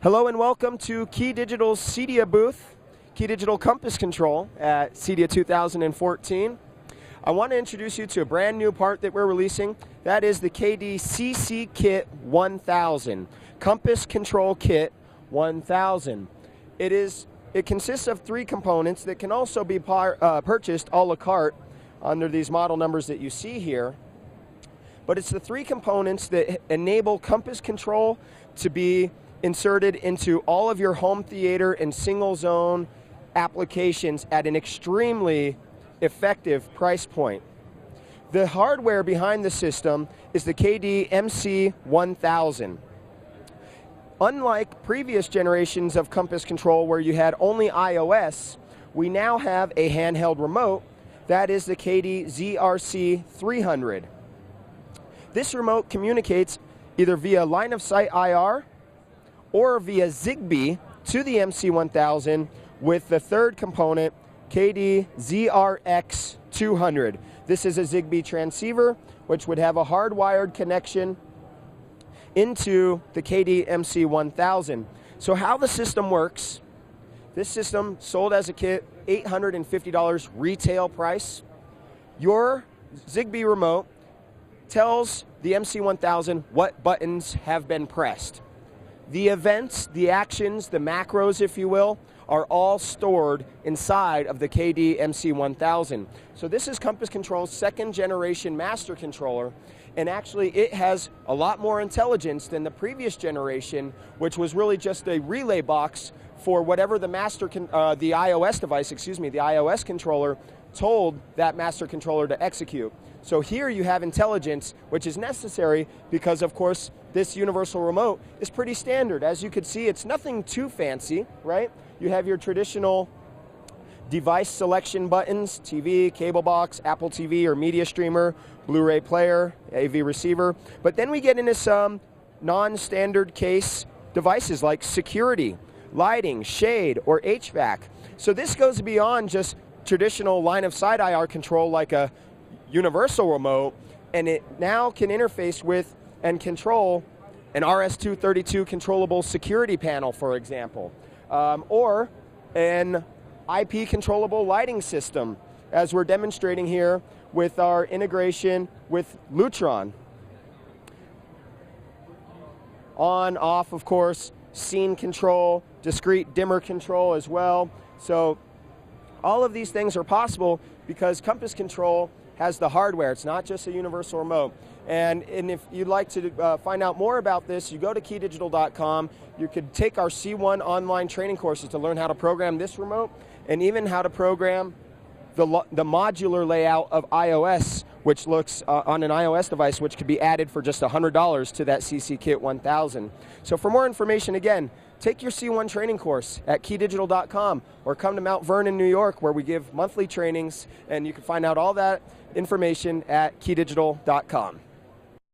Hello and welcome to Key Digital's CEDIA booth, Key Digital Compass Control at CEDIA 2014. I want to introduce you to a brand new part that we're releasing. That is the KD-CCKIT1000, Compass Control Kit 1000. It consists of three components that can also be purchased a la carte under these model numbers that you see here. But it's the three components that enable compass control to be inserted into all of your home theater and single zone applications at an extremely effective price point. The hardware behind the system is the KD-CCKIT1000. Unlike previous generations of compass control where you had only iOS, we now have a handheld remote. That is the KD-ZRC300. This remote communicates either via line of sight IR or via Zigbee to the MC1000 with the third component, KD-ZRX200. This is a Zigbee transceiver which would have a hardwired connection into the KD-MC1000. So how the system works, this system sold as a kit, $850 retail price. Your Zigbee remote tells the MC1000 what buttons have been pressed. The events, the actions, the macros, if you will, are all stored inside of the KD-MC1000. So this is Compass Control's second generation master controller, and actually it has a lot more intelligence than the previous generation, which was really just a relay box for whatever the iOS device, the iOS controller told that master controller to execute. So here you have intelligence, which is necessary because, of course, this universal remote is pretty standard. As you can see, it's nothing too fancy, right? You have your traditional device selection buttons, TV, cable box, Apple TV or media streamer, Blu-ray player, AV receiver. But then we get into some non-standard case devices like security, lighting, shade, or HVAC. So this goes beyond just traditional line of sight IR control like a universal remote, and it now can interface with and control an RS-232 controllable security panel, for example, or an IP controllable lighting system, as we're demonstrating here with our integration with Lutron. On, off, of course, scene control, discrete dimmer control as well. So all of these things are possible because Compass Control has the hardware. It's not just a universal remote. And if you'd like to find out more about this, you go to keydigital.com. You could take our C1 online training courses to learn how to program this remote and even how to program the modular layout of iOS, which looks on an iOS device, which could be added for just $100 to that CCKIT 1000. So for more information, again, take your C1 training course at keydigital.com or come to Mount Vernon, New York, where we give monthly trainings, and you can find out all that information at keydigital.com.